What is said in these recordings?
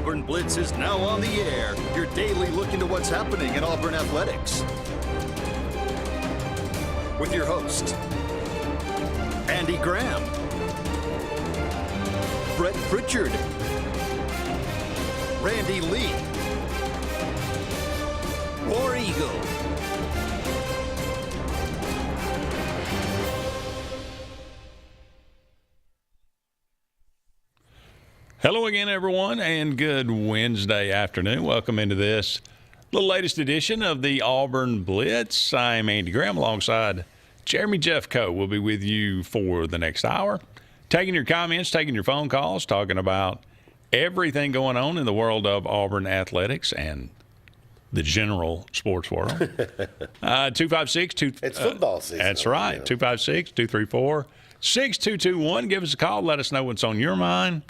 Auburn Blitz is now on the air, your daily look into what's happening in Auburn athletics. With your host, Andy Graham, Brett Pritchard, Randy Lee, War Eagle. Hello again, everyone, and good Wednesday afternoon. Welcome into this, the latest edition of the Auburn Blitz. I'm Andy Graham alongside Jeremy Jeffco. We'll be with you for the next hour, taking your comments, taking your phone calls, talking about everything going on in the world of Auburn athletics and the general sports world. 256 It's football season. That's right. 256-234-6221. Give us a call. Let us know what's on your mind.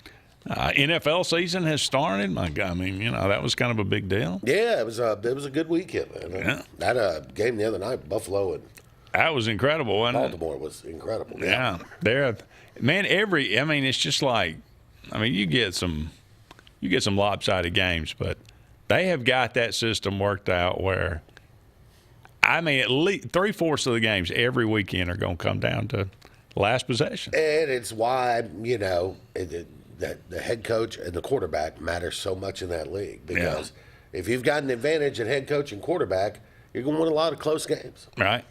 NFL season has started. My God, I mean, that was kind of a big deal. Yeah, it was a good weekend, man. Yeah. That game the other night, Buffalo and That was incredible, wasn't Baltimore was incredible. it? Yeah. It's just like, you get some lopsided games, but they have got that system worked out where, at least 3/4 of the games every weekend are going to come down to last possession. And it's why, that the head coach and the quarterback matter so much in that league. Because if you've got an advantage at head coach and quarterback, you're going to win a lot of close games. Right.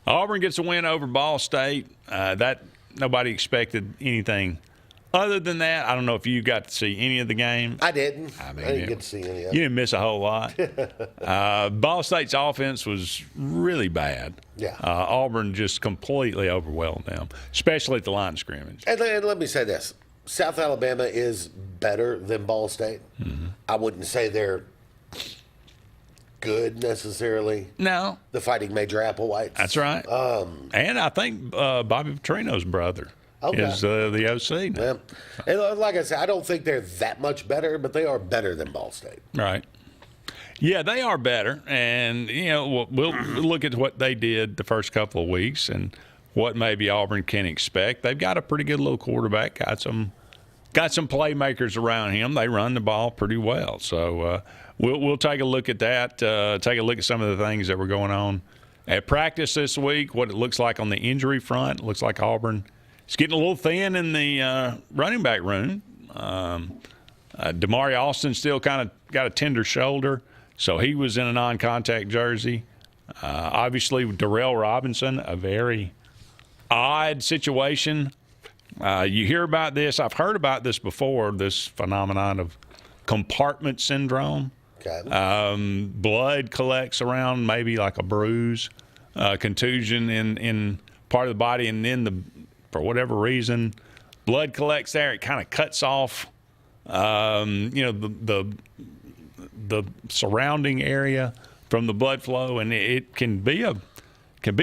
Auburn gets a win over Ball State. That nobody expected anything other than that. I don't know if you got to see any of the game. I didn't. I didn't get to see any of it. You didn't miss a whole lot. Ball State's offense was really bad. Yeah. Auburn just completely overwhelmed them, especially at the line of scrimmage. And let me say this. South Alabama is better than Ball State. Mm-hmm. I wouldn't say they're good necessarily. No. The Fighting Major Applewhites. That's right. And I think Bobby Petrino's brother is the OC now. Yeah. And like I said, I don't think they're that much better, but they are better than Ball State. Right. Yeah, they are better. And, we'll look at what they did the first couple of weeks and what maybe Auburn can expect. They've got a pretty good little quarterback, got some playmakers around him. They run the ball pretty well. So we'll take a look at that, take a look at some of the things that were going on at practice this week, what it looks like on the injury front. It looks like Auburn is getting a little thin in the running back room. Damari Alston still kind of got a tender shoulder, so he was in a non-contact jersey. Obviously, Darrell Robinson, a very odd situation. You hear about this. I've heard about this before, this phenomenon of compartment syndrome. Okay. Blood collects around maybe like a bruise, contusion in part of the body, and then for whatever reason, blood collects there. It kind of cuts off, the surrounding area from the blood flow, and it can be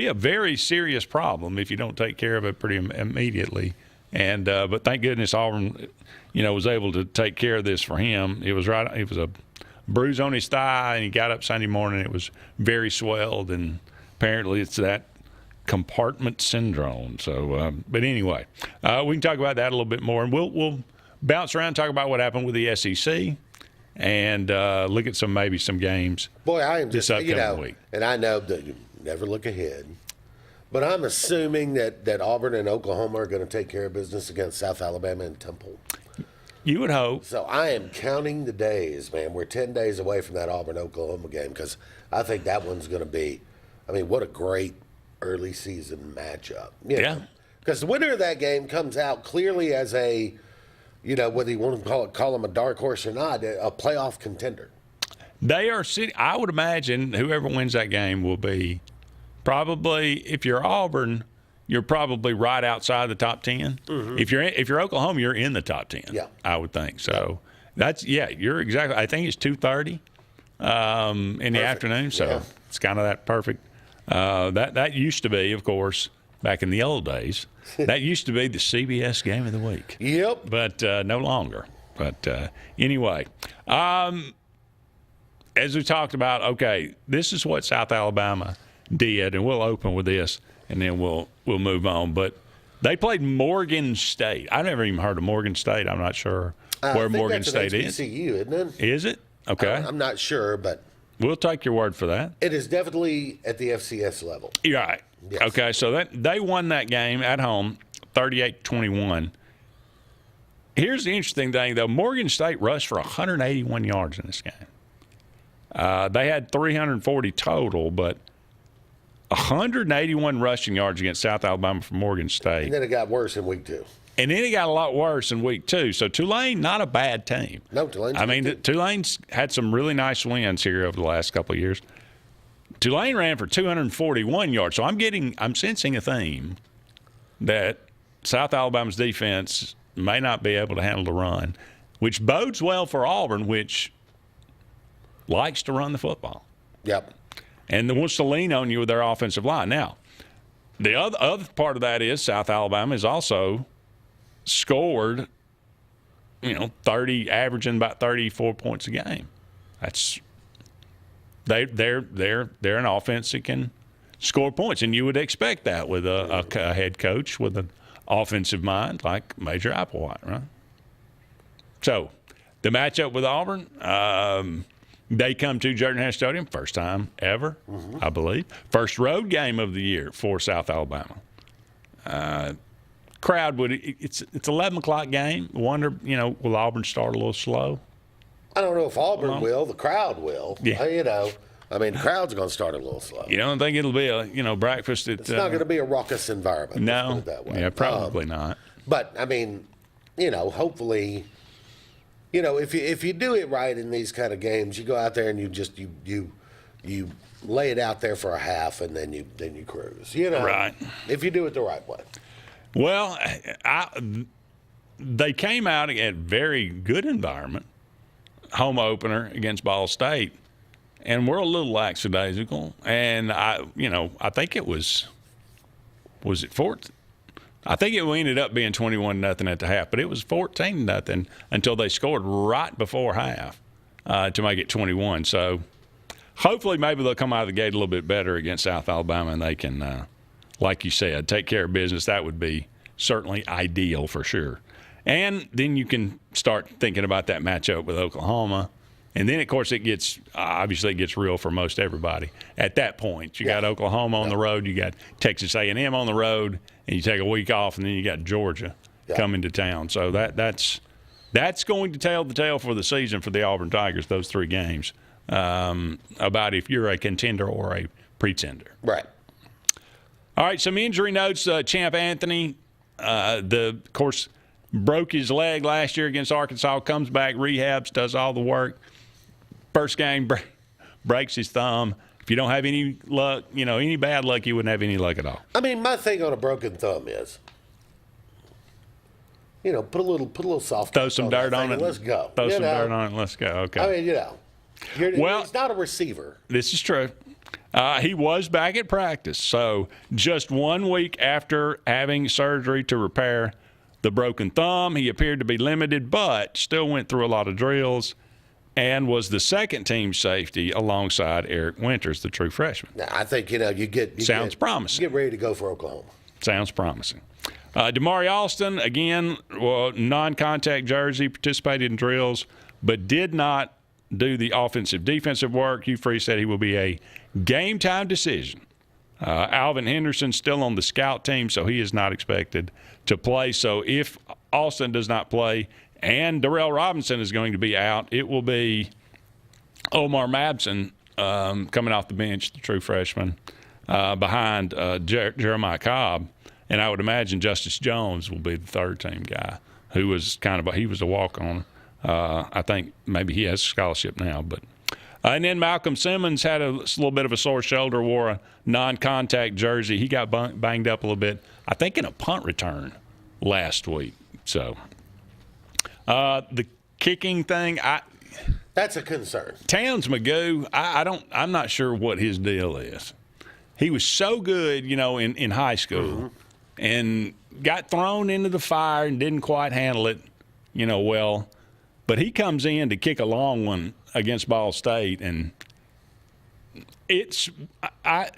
a very serious problem if you don't take care of it pretty immediately. And but thank goodness Auburn, was able to take care of this for him. It was a bruise on his thigh, and he got up Sunday morning. It was very swelled, and apparently it's that compartment syndrome. So, but anyway, we can talk about that a little bit more, and we'll bounce around and talk about what happened with the SEC. And look at some games. Boy, I am this just upcoming week. And I know that you never look ahead, but I'm assuming that Auburn and Oklahoma are going to take care of business against South Alabama and Temple. You would hope. So I am counting the days, man. We're 10 days away from that Auburn-Oklahoma game because I think that one's going to be. What a great early season matchup. Yeah. Because the winner of that game comes out clearly as a, whether you want to call them a dark horse or not, a playoff contender. They are sitting. I would imagine whoever wins that game will be probably, if you're Auburn, you're probably right outside the top 10. Mm-hmm. If you're Oklahoma, you're in the top 10. Yeah, I would think so. You're exactly. I think it's 2:30 in the afternoon, so it's kind of that perfect. That used to be, of course, back in the old days. That used to be the CBS game of the week. Yep. But no longer. But anyway, as we talked about, okay, this is what South Alabama did, and we'll open with this, and then we'll move on. But they played Morgan State. I've never even heard of Morgan State. I'm not sure where I think Morgan that's State an is. HBCU, isn't it? Is it? Okay. I'm not sure, but We'll take your word for that. it is definitely at the FCS level. You're right. Yes. Okay, so they won that game at home, 38-21. Here's the interesting thing, though. Morgan State rushed for 181 yards in this game. They had 340 total, but 181 rushing yards against South Alabama for Morgan State. And then it got worse in week 2. And then it got a lot worse in week 2. So Tulane, not a bad team. No, Tulane's I mean, good. Tulane's had some really nice wins here over the last couple of years. Tulane ran for 241 yards. So I'm sensing a theme that South Alabama's defense may not be able to handle the run, which bodes well for Auburn, which likes to run the football. Yep. And wants to lean on you with their offensive line. Now, the other part of that is South Alabama has also scored, averaging about 34 points a game. That's they're an offense that can score points, and you would expect that with a head coach with an offensive mind like Major Applewhite, right? So, the matchup with Auburn, they come to Jordan-Hare Stadium, first time ever, I believe. First road game of the year for South Alabama. Crowd it's 11 o'clock game. Wonder, will Auburn start a little slow? I don't know if Auburn will. The crowd will. Yeah. The crowd's going to start a little slow. You don't think it'll be a breakfast at... It's not going to be a raucous environment. No. Let's put it that way. Yeah, probably not. But, hopefully, if you do it right in these kind of games, you go out there and you lay it out there for a half and then you cruise. Right. If you do it the right way. Well, they came out at very good environment, home opener against Ball State, and we're a little lackadaisical. And I think it was it 14? I think it ended up being 21-0 at the half, but it was 14-0 until they scored right before half to make it 21. So hopefully maybe they'll come out of the gate a little bit better against South Alabama, and they can, like you said, take care of business. That would be certainly ideal for sure. And then you can start thinking about that matchup with Oklahoma. And then, of course, it gets real for most everybody at that point. You got Oklahoma on the road, you got Texas A&M on the road, and you take a week off, and then you got Georgia coming to town. So that's going to tell the tale for the season for the Auburn Tigers, those 3 games, about if you're a contender or a pretender. Right. All right, some injury notes. Champ Anthony, of course, broke his leg last year against Arkansas, comes back, rehabs, does all the work. First game, breaks his thumb. If you don't have any luck, any bad luck, you wouldn't have any luck at all. My thing on a broken thumb is, put a little soft. Throw some dirt on it. Let's go. Throw some dirt on it and let's go. Okay. He's not a receiver. This is true. He was back at practice. So just 1 week after having surgery to repair the broken thumb, he appeared to be limited, but still went through a lot of drills and was the second team safety alongside Eric Winters, the true freshman. Now, I think, Sounds promising. Get ready to go for Oklahoma. Sounds promising. Damari Alston, again, non-contact jersey, participated in drills, but did not do the offensive-defensive work. Hugh Freeze said he will be a game-time decision. Alvin Henderson still on the scout team, so he is not expected to play. So if Alston does not play and Darrell Robinson is going to be out, it will be Omar Mabson coming off the bench, the true freshman, behind Jeremiah Cobb. And I would imagine Justice Jones will be the third-team guy, who was he was a walk-on. I think maybe he has a scholarship now. And then Malcolm Simmons had a little bit of a sore shoulder, wore a non-contact jersey. He got banged up a little bit, I think, in a punt return last week. So the kicking thing, that's a concern. Towns Magoo, I'm not sure what his deal is. He was so good, in high school, and got thrown into the fire and didn't quite handle it, well. But he comes in to kick a long one against Ball State, and I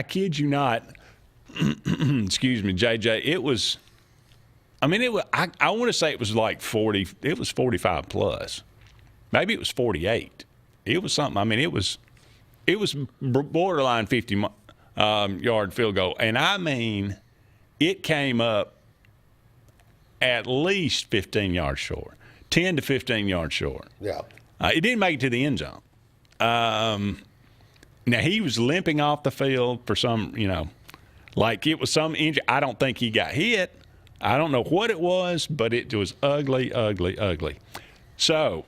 kid you not, excuse me, JJ, it was I mean, I want to say it was like 40. It was 45 plus. Maybe it was 48. It was something. I mean, it was borderline 50-yard field goal, and I mean, it came up at least 15 yards short, 10 to 15 yards short. Yeah. It didn't make it to the end zone. Now he was limping off the field for some, like it was some injury. I don't think he got hit. I don't know what it was, but it was ugly, ugly, ugly. So,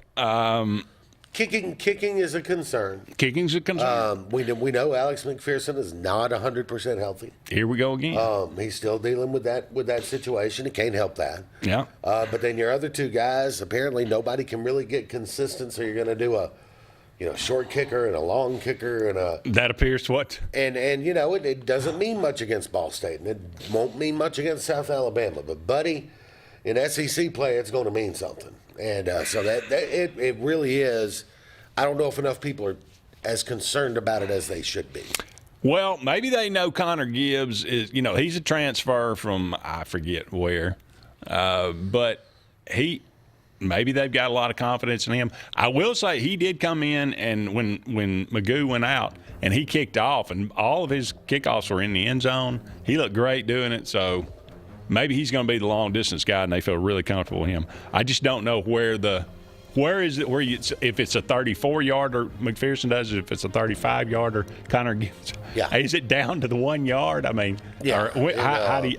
kicking is a concern. Kicking's a concern. We know Alex McPherson is not 100% healthy. Here we go again. He's still dealing with that situation. He can't help that. Yeah. But then your other two guys, apparently nobody can really get consistent. So you're going to do a, short kicker and a long kicker and a. That appears what. And it doesn't mean much against Ball State, and it won't mean much against South Alabama. But buddy, in SEC play, it's going to mean something. And so it really is. I don't know if enough people are as concerned about it as they should be. Well, maybe they know Connor Gibbs is, he's a transfer from I forget where, but maybe they've got a lot of confidence in him. I will say he did come in, and when Magoo went out and he kicked off, and all of his kickoffs were in the end zone, he looked great doing it. So maybe he's going to be the long distance guy, and they feel really comfortable with him. I just don't know where is it if it's a 34-yarder McPherson does it, if it's a 35-yarder Connor Gibbs. Yeah. Is it down to the 1 yard? I mean, yeah.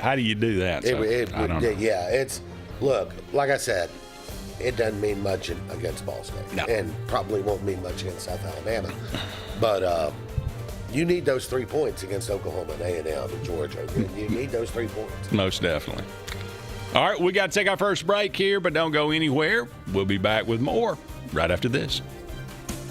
How do you do that? So, I don't know. Yeah, look, like I said, it doesn't mean much against Ball State. No. And probably won't mean much against South Alabama. But you need those 3 points against Oklahoma and A&M and Georgia. You need those 3 points. Most definitely. All right, we got to take our first break here, but don't go anywhere. We'll be back with more right after this.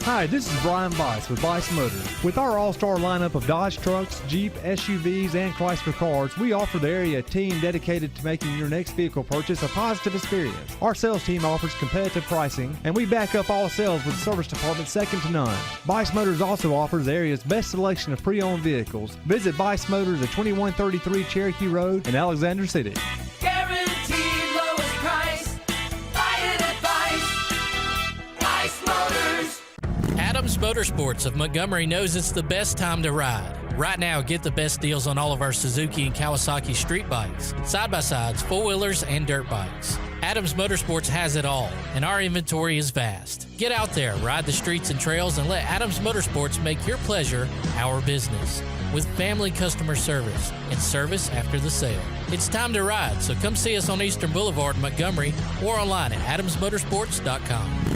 Hi, this is Brian Bice with Bice Motors. With our all-star lineup of Dodge trucks, Jeep, SUVs, and Chrysler cars, we offer the area a team dedicated to making your next vehicle purchase a positive experience. Our sales team offers competitive pricing, and we back up all sales with service department second to none. Bice Motors also offers the area's best selection of pre-owned vehicles. Visit Bice Motors at 2133 Cherokee Road in Alexander City. Guaranteed lowest price. Buy it at Bice Motors. Adams Motorsports of Montgomery knows it's the best time to ride. Right now, get the best deals on all of our Suzuki and Kawasaki street bikes, side-by-sides, four-wheelers, and dirt bikes. Adams Motorsports has it all, and our inventory is vast. Get out there, ride the streets and trails, and let Adams Motorsports make your pleasure our business. With family customer service and service after the sale. It's time to ride, so come see us on Eastern Boulevard in Montgomery or online at adamsmotorsports.com.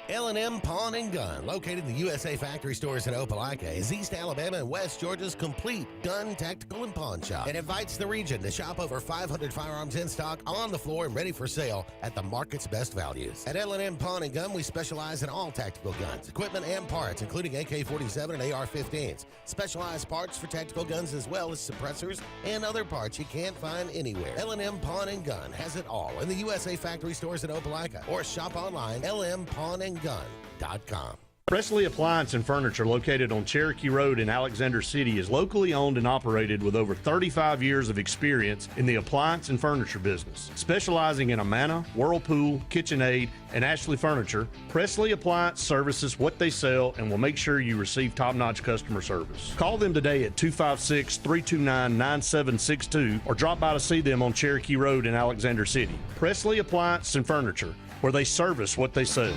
L&M Pawn and Gun, located in the USA Factory Stores in Opelika, is East Alabama and West Georgia's complete gun, tactical, and pawn shop. It invites the region to shop over 500 firearms in stock, on the floor, and ready for sale at the market's best values. At L&M Pawn and Gun, we specialize in all tactical guns, equipment, and parts, including AK-47 and AR-15s. Specialized parts for tactical guns as well as suppressors and other parts you can't find anywhere. L&M Pawn and Gun has it all in the USA Factory Stores in Opelika, or shop online, lmpawnandgun.com. Presley Appliance and Furniture, located on Cherokee Road in Alexander City, is locally owned and operated with over 35 years of experience in the appliance and furniture business. Specializing in Amana, Whirlpool, KitchenAid, and Ashley Furniture, Presley Appliance services what they sell and will make sure you receive top-notch customer service. Call them today at 256-329-9762 or drop by to see them on Cherokee Road in Alexander City. Presley Appliance and Furniture, where they service what they sell.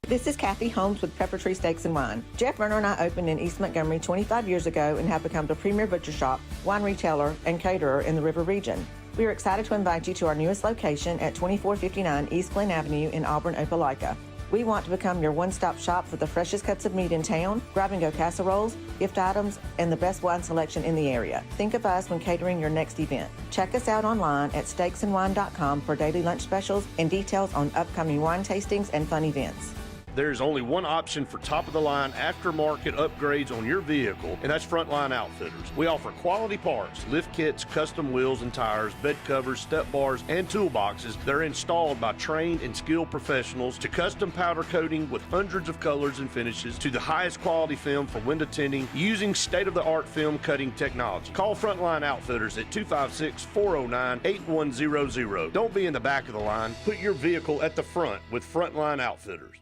This is Kathy Holmes with Pepper Tree Steaks and Wine. Jeff Verner and I opened in East Montgomery 25 years ago and have become the premier butcher shop, wine retailer, and caterer in the River region. We are excited to invite you to our newest location at 2459 East Glen Avenue in Auburn, Opelika. We want to become your one-stop shop for the freshest cuts of meat in town, grab-and-go casseroles, gift items, and the best wine selection in the area. Think of us when catering your next event. Check us out online at steaksandwine.com for daily lunch specials and details on upcoming wine tastings and fun events. there's only one option for top-of-the-line aftermarket upgrades on your vehicle, and that's Frontline Outfitters. We offer quality parts, lift kits, custom wheels and tires, bed covers, step bars, and toolboxes that are installed by trained and skilled professionals, to custom powder coating with hundreds of colors and finishes, to the highest quality film for window tinting using state-of-the-art film cutting technology. Call Frontline Outfitters at 256-409-8100. Don't be in the back of the line. Put your vehicle at the front with Frontline Outfitters.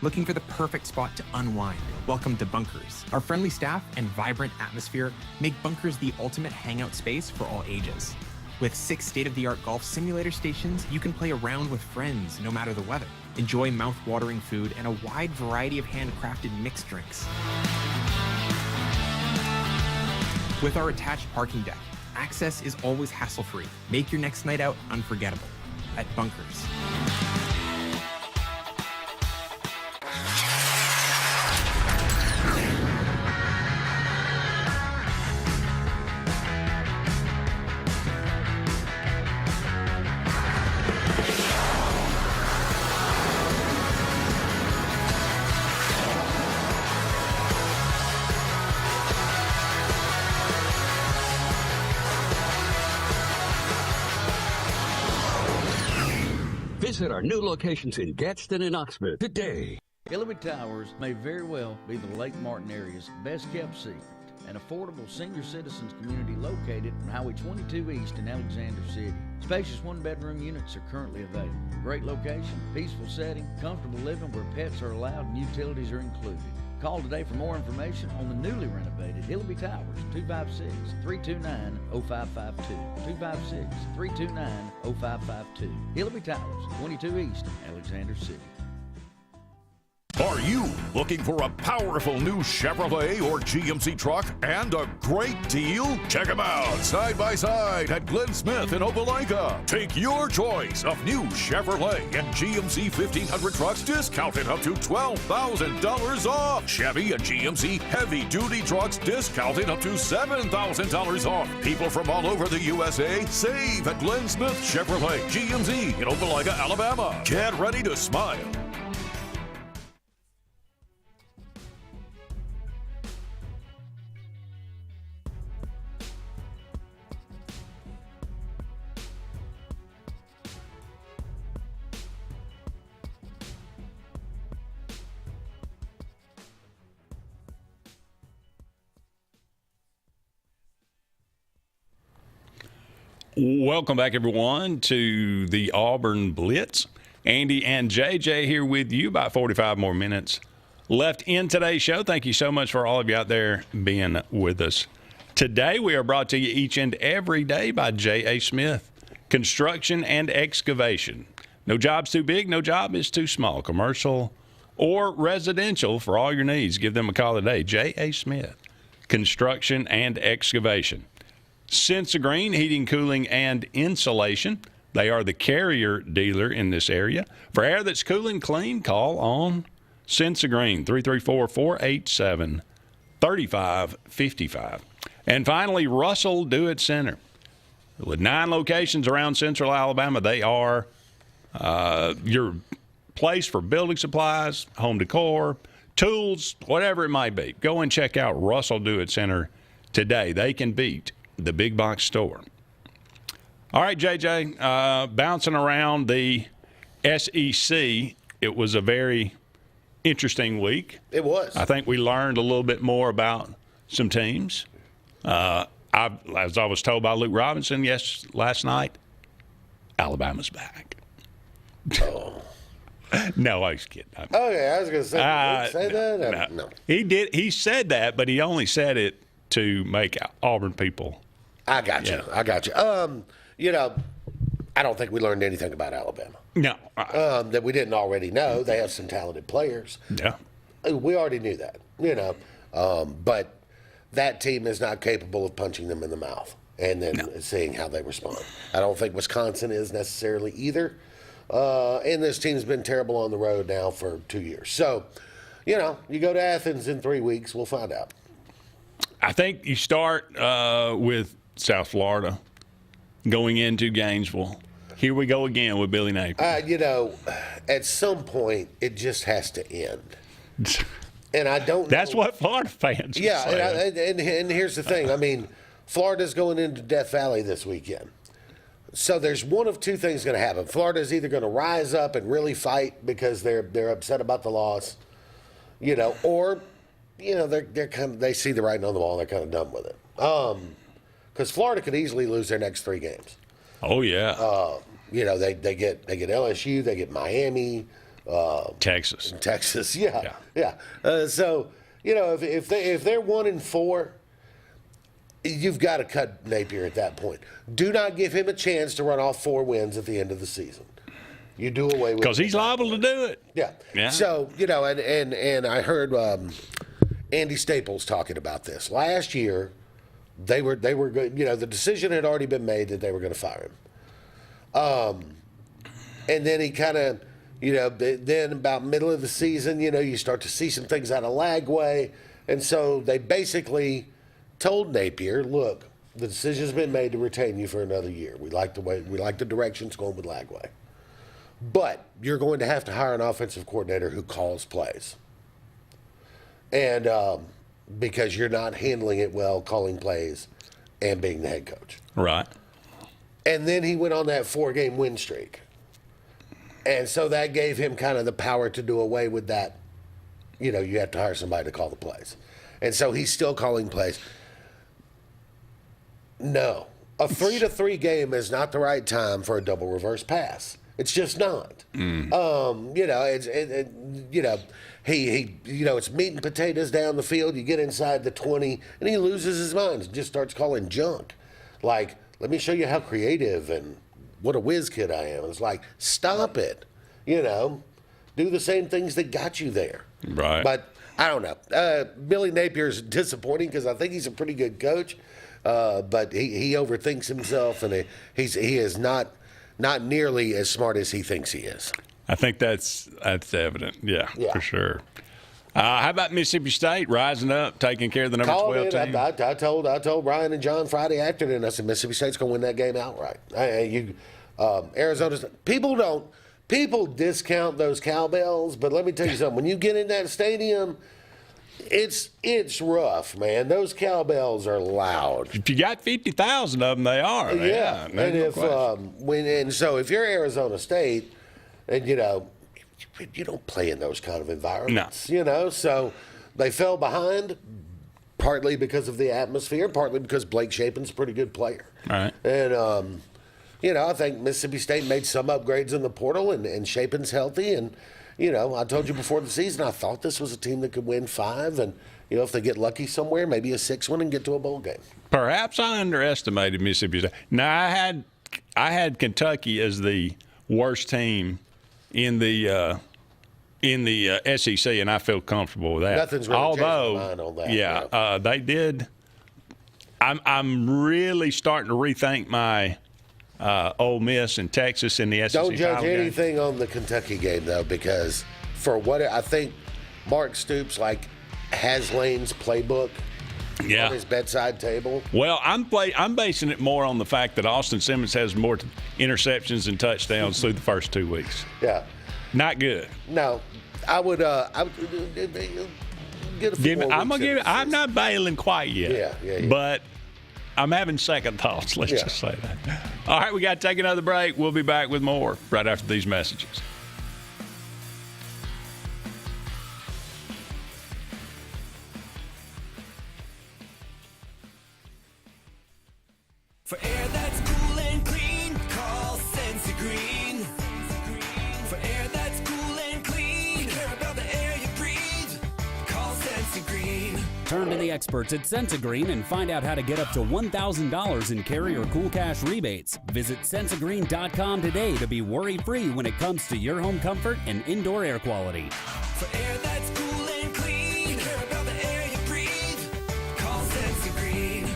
Looking for the perfect spot to unwind? Welcome to Bunkers. Our friendly staff and vibrant atmosphere make Bunkers the ultimate hangout space for all ages. With 6 state-of-the-art golf simulator stations, you can play around with friends no matter the weather. Enjoy mouth-watering food and a wide variety of handcrafted mixed drinks. With our attached parking deck, access is always hassle-free. Make your next night out unforgettable at Bunkers. Visit our new locations in Gadsden and Oxford today. Hillary Towers may very well be the Lake Martin area's best kept secret. An affordable senior citizens community located on Highway 22 East in Alexander City. Spacious one-bedroom units are currently available. Great location, peaceful setting, comfortable living where pets are allowed and utilities are included. Call today for more information on the newly renovated Hillary Towers, 256-329-0552. 256-329-0552. Hillary Towers, 22 East, Alexander City. Are you looking for a powerful new Chevrolet or GMC truck and a great deal? Check them out side by side at Glenn Smith in Opelika. Take your choice of new Chevrolet and GMC 1500 trucks discounted up to $12,000 off. Chevy and GMC heavy-duty trucks discounted up to $7,000 off. People from all over the USA save at Glenn Smith Chevrolet GMC in Opelika, Alabama. Get ready to smile. Welcome back, everyone, to the Auburn Blitz. Andy and JJ here with you. About 45 more minutes left in today's show. Thank you so much for all of you out there being with us. Today, we are brought to you each and every day by J.A. Smith, Construction and Excavation. No job's too big, no job is too small. Commercial or residential, for all your needs, give them a call today. J.A. Smith, Construction and Excavation. Green Heating, Cooling, and Insulation. They are the carrier dealer in this area. For air that's cool and clean, call on Green, 334-487-3555. And finally, Russell Do-It Center. With 9 locations around Central Alabama, they are your place for building supplies, home decor, tools, whatever it might be. Go and check out Russell Do-It Center today. They can beat the big box store. All right, JJ, bouncing around the SEC, it was a very interesting week. It was. I think we learned a little bit more about some teams. As I was told by Luke Robinson last night, Alabama's back. Oh. No, I was kidding. Okay, I was going to say, did he say that? No. He did. He said that, but he only said it to make Auburn people. I got you. I got you. I don't think we learned anything about Alabama. No. That we didn't already know. They have some talented players. Yeah. We already knew that, but that team is not capable of punching them in the mouth and then seeing how they respond. I don't think Wisconsin is necessarily either. And this team's been terrible on the road now for 2 years. So, you go to Athens in 3 weeks, we'll find out. I think you start with South Florida going into Gainesville. Here we go again with Billy Napier. At some point, it just has to end. And I don't know. That's what Florida fans say. And here's the thing. I mean, Florida's going into Death Valley this weekend. So there's one of two things going to happen. Florida's either going to rise up and really fight because they're upset about the loss, or they're kind of, they see the writing on the wall and they're kind of done with it. Because Florida could easily lose their next 3 games. Oh yeah. They get LSU, they get Miami, Texas. Yeah. So if they're 1-4, you've got to cut Napier at that point. Do not give him a chance to run off 4 wins at the end of the season. You do away with because he's liable to do it. Yeah. So and I heard Andy Staples talking about this last year. They were good. The decision had already been made that they were going to fire him. And then he kind of, then about middle of the season, you start to see some things out of Lagway, and so they basically told Napier, look, the decision's been made to retain you for another year. We like the direction it's going with Lagway. But you're going to have to hire an offensive coordinator who calls plays. And because you're not handling it well, calling plays and being the head coach. Right. And then he went on that 4-game win streak. And so that gave him kind of the power to do away with that. You have to hire somebody to call the plays. And so he's still calling plays. No. A 3-3 game is not the right time for a double reverse pass. It's just not. It's meat and potatoes down the field. You get inside the 20, and he loses his mind and just starts calling junk. Like, let me show you how creative and what a whiz kid I am. It's like, stop it. Do the same things that got you there. Right. But I don't know. Billy Napier's disappointing because I think he's a pretty good coach, but he overthinks himself, and he is not nearly as smart as he thinks he is. I think that's evident. Yeah, for sure. How about Mississippi State rising up, taking care of the number 12 team? I told Brian and John Friday afternoon. I said Mississippi State's going to win that game outright. Arizona's people discount those cowbells, but let me tell you something. When you get in that stadium, it's rough, man. Those cowbells are loud. If you got 50,000 of them, they are. Yeah, and so if you're Arizona State, and you don't play in those kind of environments. No. So they fell behind, partly because of the atmosphere, partly because Blake Shapen's a pretty good player. All right. And I think Mississippi State made some upgrades in the portal, and Shapen's healthy. And I told you before the season, I thought this was a team that could win 5, and if they get lucky somewhere, maybe a 6th one and get to a bowl game. Perhaps I underestimated Mississippi State. Now I had Kentucky as the worst team in the SEC, and I feel comfortable with that. Nothing's really changed my mind on that. Yeah, they did. I'm really starting to rethink my Ole Miss and Texas in the SEC. Don't judge anything on the Kentucky game though, because for what I think, Mark Stoops has Lane's playbook. On his bedside table. Well, I'm basing it more on the fact that Austin Simmons has more interceptions and touchdowns through the first 2 weeks. Yeah. Not good. No. I would get a few more I'm going to give it. I'm not bailing quite yet. Yeah. But I'm having second thoughts, let's just say that. All right, we got to take another break. We'll be back with more right after these messages. For air that's cool and clean, call Sensi Green. For air that's cool and clean, care about the air you breathe, call Sensi Green. Turn to the experts at Sensigreen and find out how to get up to $1,000 in Carrier Cool Cash rebates. Visit Sensigreen.com today to be worry-free when it comes to your home comfort and indoor air quality. For air that's cool and clean, care about the air you breathe, call Sensi Green.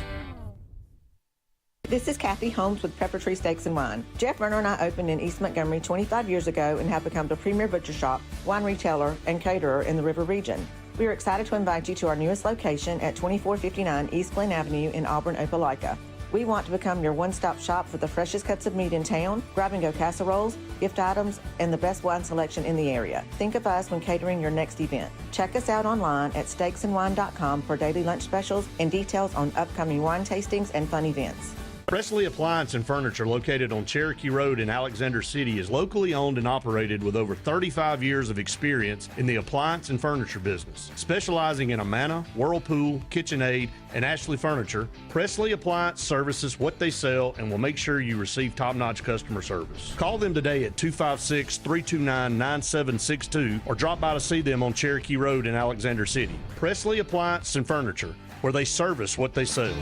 This is Kathy Holmes with Pepper Tree Steaks and Wine. Jeff Verner and I opened in East Montgomery 25 years ago and have become the premier butcher shop, wine retailer, and caterer in the River region. We are excited to invite you to our newest location at 2459 East Glen Avenue in Auburn, Opelika. We want to become your one-stop shop for the freshest cuts of meat in town, grab-and-go casseroles, gift items, and the best wine selection in the area. Think of us when catering your next event. Check us out online at steaksandwine.com for daily lunch specials and details on upcoming wine tastings and fun events. Presley Appliance and Furniture, located on Cherokee Road in Alexander City, is locally owned and operated with over 35 years of experience in the appliance and furniture business. Specializing in Amana, Whirlpool, KitchenAid, and Ashley Furniture, Presley Appliance services what they sell and will make sure you receive top-notch customer service. Call them today at 256-329-9762 or drop by to see them on Cherokee Road in Alexander City. Presley Appliance and Furniture, where they service what they sell.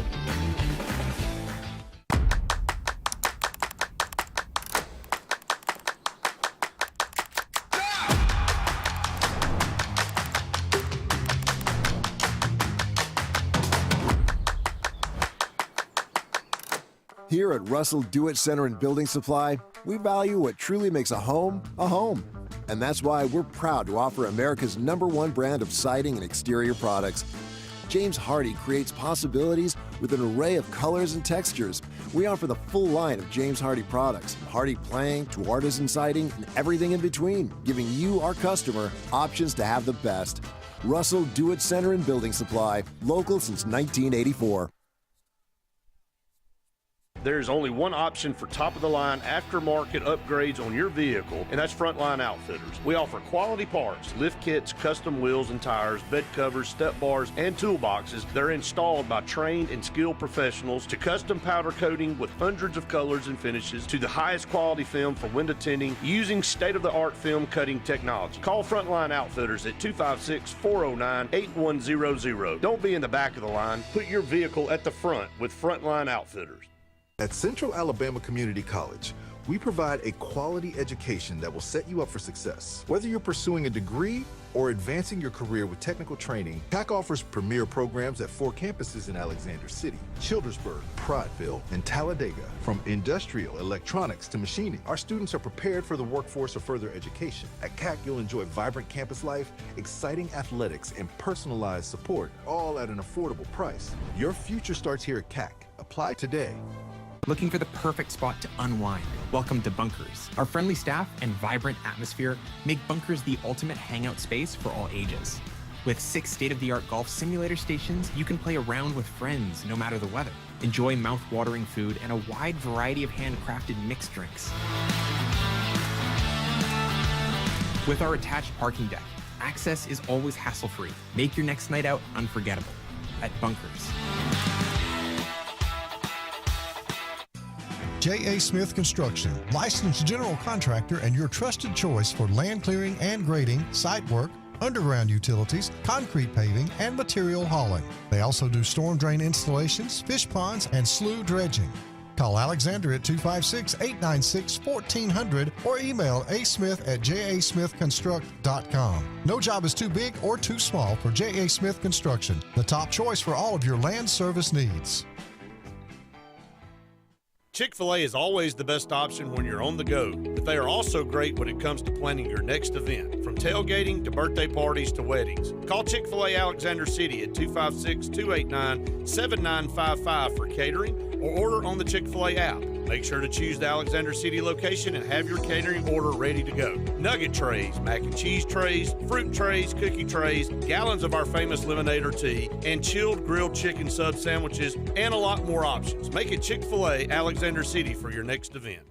Here at Russell Do-It Center and Building Supply, we value what truly makes a home a home. And that's why we're proud to offer America's #1 brand of siding and exterior products. James Hardie creates possibilities with an array of colors and textures. We offer the full line of James Hardie products, from Hardie plank to artisan siding and everything in between, giving you, our customer, options to have the best. Russell Do-It Center and Building Supply, local since 1984. There's only one option for top-of-the-line aftermarket upgrades on your vehicle, and that's Frontline Outfitters. We offer quality parts, lift kits, custom wheels and tires, bed covers, step bars, and toolboxes. They're installed by trained and skilled professionals, to custom powder coating with hundreds of colors and finishes, to the highest quality film for window tinting using state-of-the-art film cutting technology. Call Frontline Outfitters at 256-409-8100. Don't be in the back of the line. Put your vehicle at the front with Frontline Outfitters. At Central Alabama Community College, we provide a quality education that will set you up for success. Whether you're pursuing a degree or advancing your career with technical training, CAC offers premier programs at 4 campuses in Alexander City, Childersburg, Prattville, and Talladega. From industrial, electronics to machining, our students are prepared for the workforce or further education. At CAC, you'll enjoy vibrant campus life, exciting athletics, and personalized support, all at an affordable price. Your future starts here at CAC. Apply today. Looking for the perfect spot to unwind? Welcome to Bunkers. Our friendly staff and vibrant atmosphere make Bunkers the ultimate hangout space for all ages. With 6 state-of-the-art golf simulator stations, you can play around with friends no matter the weather. Enjoy mouth-watering food and a wide variety of handcrafted mixed drinks. With our attached parking deck, access is always hassle-free. Make your next night out unforgettable at Bunkers. J.A. Smith Construction, licensed general contractor and your trusted choice for land clearing and grading, site work, underground utilities, concrete paving, and material hauling. They also do storm drain installations, fish ponds, and slough dredging. Call Alexander at 256-896-1400 or email asmith@jasmithconstruct.com. No job is too big or too small for J.A. Smith Construction, the top choice for all of your land service needs. Chick-fil-A is always the best option when you're on the go, but they are also great when it comes to planning your next event, from tailgating to birthday parties to weddings. Call Chick-fil-A Alexander City at 256-289-7955 for catering, or order on the Chick-fil-A app. Make sure to choose the Alexander City location and have your catering order ready to go. Nugget trays, mac and cheese trays, fruit trays, cookie trays, gallons of our famous lemonade or tea, and chilled grilled chicken sub sandwiches, and a lot more options. Make it Chick-fil-A Alexander City for your next event.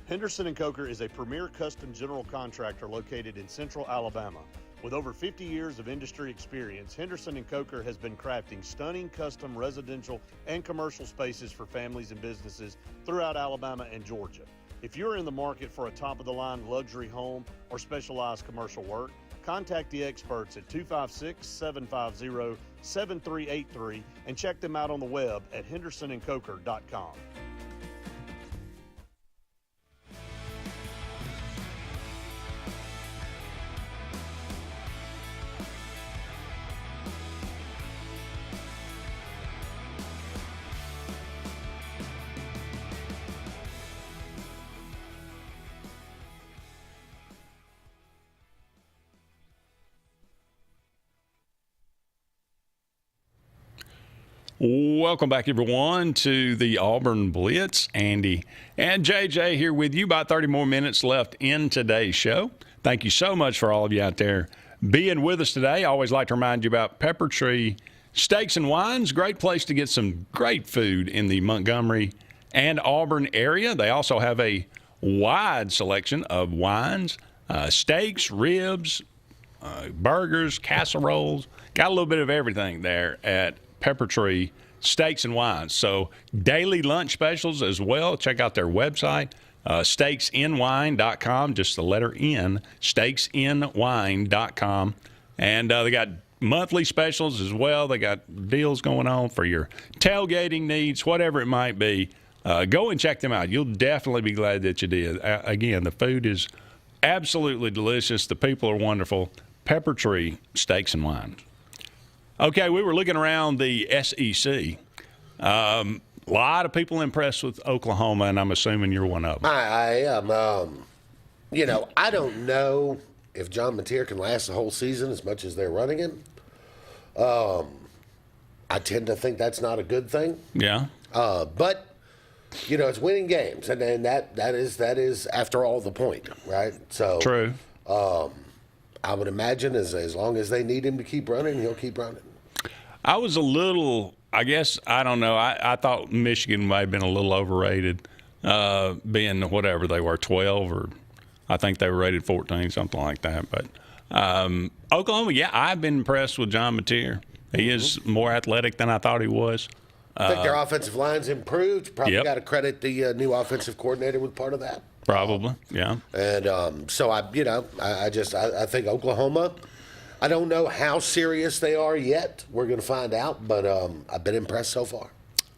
Henderson & Coker is a premier custom general contractor located in Central Alabama. With over 50 years of industry experience, Henderson & Coker has been crafting stunning custom residential and commercial spaces for families and businesses throughout Alabama and Georgia. If you're in the market for a top-of-the-line luxury home or specialized commercial work, contact the experts at 256-750-7383 and check them out on the web at hendersonandcoker.com. Welcome back, everyone, to the Auburn Blitz. Andy and JJ here with you. About 30 more minutes left in today's show. Thank you so much for all of you out there being with us today. I always like to remind you about Pepper Tree Steaks and Wines. Great place to get some great food in the Montgomery and Auburn area. They also have a wide selection of wines, steaks, ribs, burgers, casseroles. Got a little bit of everything there at Pepper Tree Steaks and Wines. So daily lunch specials as well. Check out their website, steaksinwine.com, just the letter N, steaksinwine.com. And they got monthly specials as well. They got deals going on for your tailgating needs, whatever it might be. Go and check them out. You'll definitely be glad that you did. Again, the food is absolutely delicious. The people are wonderful. Pepper Tree Steaks and Wines. Okay, we were looking around the SEC. A lot of people impressed with Oklahoma, and I'm assuming you're one of them. I am. I don't know if John Mateer can last the whole season as much as they're running him. I tend to think that's not a good thing. Yeah. But it's winning games, and that is after all the point, right? So true. I would imagine as long as they need him to keep running, he'll keep running. I was a little, I don't know. I thought Michigan might have been a little overrated, being whatever they were, 12, or I think they were rated 14, something like that. But Oklahoma, I've been impressed with John Mateer. He is more athletic than I thought he was. I think their offensive line's improved. Probably got to credit the new offensive coordinator with part of that. Probably, yeah. And so I think Oklahoma. I don't know how serious they are yet. We're going to find out, but I've been impressed so far.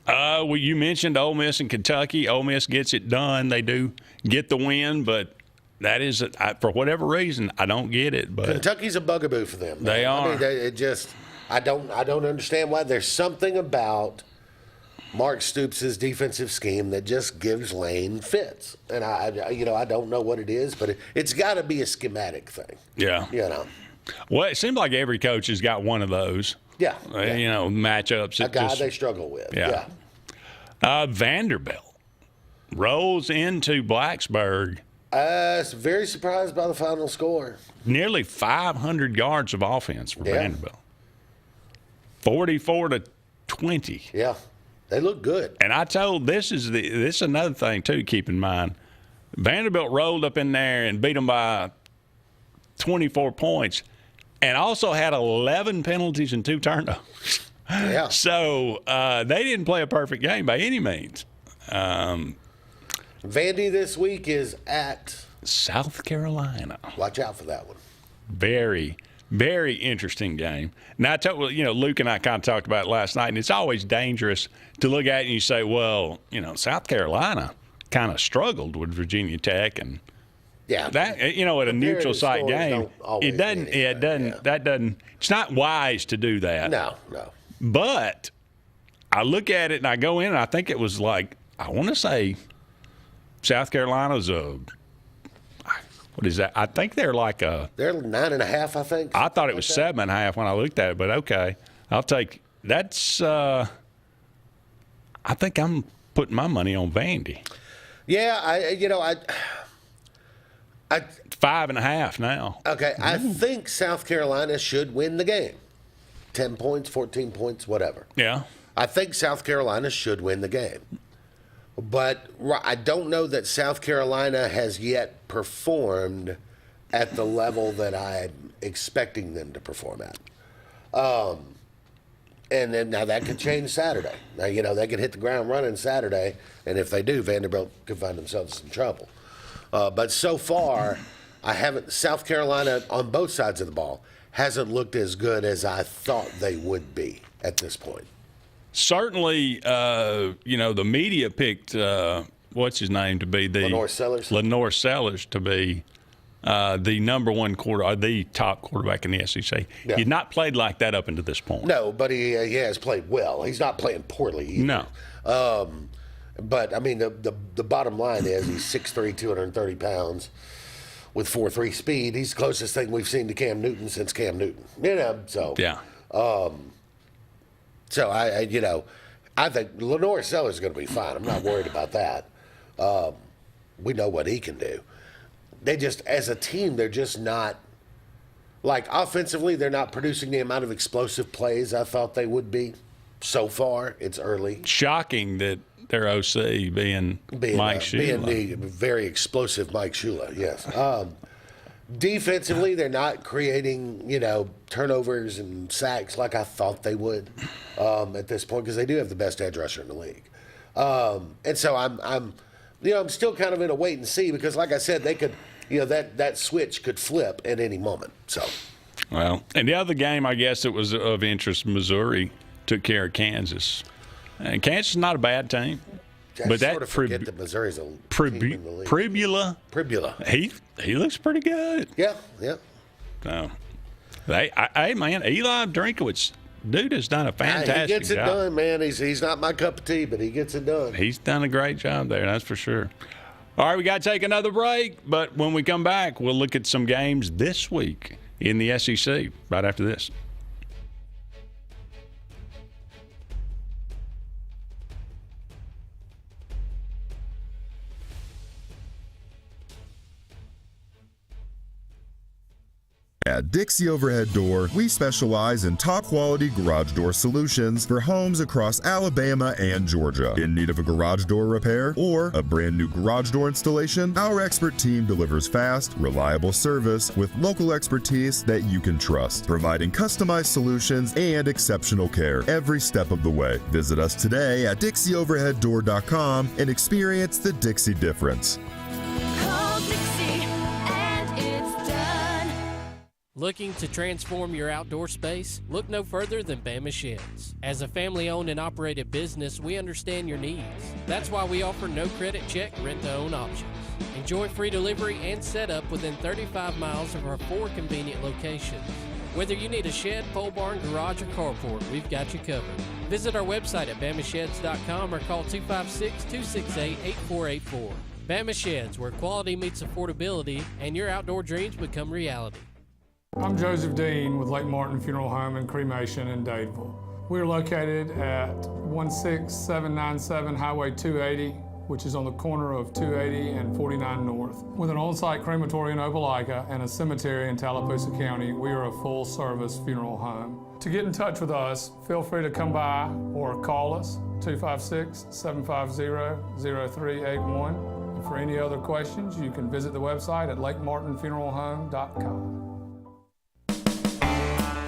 Well, you mentioned Ole Miss and Kentucky. Ole Miss gets it done. They do get the win, but that is, for whatever reason, I don't get it. But Kentucky's a bugaboo for them. They are. I don't understand why. There's something about Mark Stoops' defensive scheme that just gives Lane fits, and I don't know what it is, but it's got to be a schematic thing. Yeah. Well, it seems like every coach has got one of those. Yeah. Matchups. A guy they struggle with. Yeah. Vanderbilt rolls into Blacksburg. Very surprised by the final score. Nearly 500 yards of offense for Vanderbilt. 44-20. Yeah. They look good. And I told this is another thing too. Keep in mind, Vanderbilt rolled up in there and beat them by 24 points, and also had 11 penalties and 2 turnovers. Yeah. So they didn't play a perfect game by any means. Vandy this week is at South Carolina. Watch out for that one. Very, very interesting game. Now, Luke and I kind of talked about it last night, and it's always dangerous to look at it and you say, well, South Carolina kind of struggled with Virginia Tech, and that at a neutral site game, it doesn't. It's not wise to do that. No. But I look at it and I go in, and I think it was like, I want to say South Carolina's what is that? I think they're like they're 9.5, I think. I thought it was 7.5 when I looked at it, but okay, I'll take that's. I think I'm putting my money on Vandy. Yeah, I 5.5 now. Okay, I think South Carolina should win the game. 10 points, 14 points, whatever. Yeah. I think South Carolina should win the game. But I don't know that South Carolina has yet performed at the level that I'm expecting them to perform at. And then now that could change Saturday. Now, they could hit the ground running Saturday, and if they do, Vanderbilt could find themselves in trouble. But so far, South Carolina on both sides of the ball hasn't looked as good as I thought they would be at this point. Certainly, the media picked what's his name to be Lenore Sellers. Lenore Sellers to be the number one the top quarterback in the SEC. Yeah. He's not played like that up until this point. No, but he has played well. He's not playing poorly either. No. But I mean, the bottom line is he's 6'3", 230 pounds. With 4.3 speed, he's the closest thing we've seen to Cam Newton since Cam Newton. So yeah. So I think Lenore Seller's going to be fine. I'm not worried about that. We know what he can do. They just, as a team, they're just not, like offensively, they're not producing the amount of explosive plays I thought they would be so far. It's early. Shocking that their OC being Mike Shula. Being the very explosive Mike Shula, yes. Defensively, they're not creating, turnovers and sacks like I thought they would at this point, because they do have the best edge rusher in the league. And so I'm still kind of in a wait and see, because like I said, they could, that switch could flip at any moment. So, well, and the other game, I guess it was of interest, Missouri took care of Kansas. And Kansas is not a bad team. I sort of forget that Missouri's a team in the league. Pribula. He looks pretty good. Yeah. So, hey, man, Eli Drinkowitz, dude, has done a fantastic job. He gets it done, man. He's not my cup of tea, but he gets it done. He's done a great job there, that's for sure. All right, we got to take another break, but when we come back, we'll look at some games this week in the SEC right after this. At Dixie Overhead Door, we specialize in top-quality garage door solutions for homes across Alabama and Georgia. In need of a garage door repair or a brand new garage door installation, our expert team delivers fast, reliable service with local expertise that you can trust, providing customized solutions and exceptional care every step of the way. Visit us today at DixieOverheadDoor.com and experience the Dixie difference. Looking to transform your outdoor space? Look no further than Bama Sheds. As a family-owned and operated business, we understand your needs. That's why we offer no credit check, rent-to-own options. Enjoy free delivery and setup within 35 miles of our 4 convenient locations. Whether you need a shed, pole barn, garage, or carport, we've got you covered. Visit our website at BamaSheds.com or call 256-268-8484. Bama Sheds, where quality meets affordability and your outdoor dreams become reality. I'm Joseph Dean with Lake Martin Funeral Home and Cremation in Dadeville. We're located at 16797 Highway 280, which is on the corner of 280 and 49 North. With an on-site crematory in Opelika and a cemetery in Tallapoosa County, we are a full-service funeral home. To get in touch with us, feel free to come by or call us, 256-750-0381. And for any other questions, you can visit the website at lakemartinfuneralhome.com.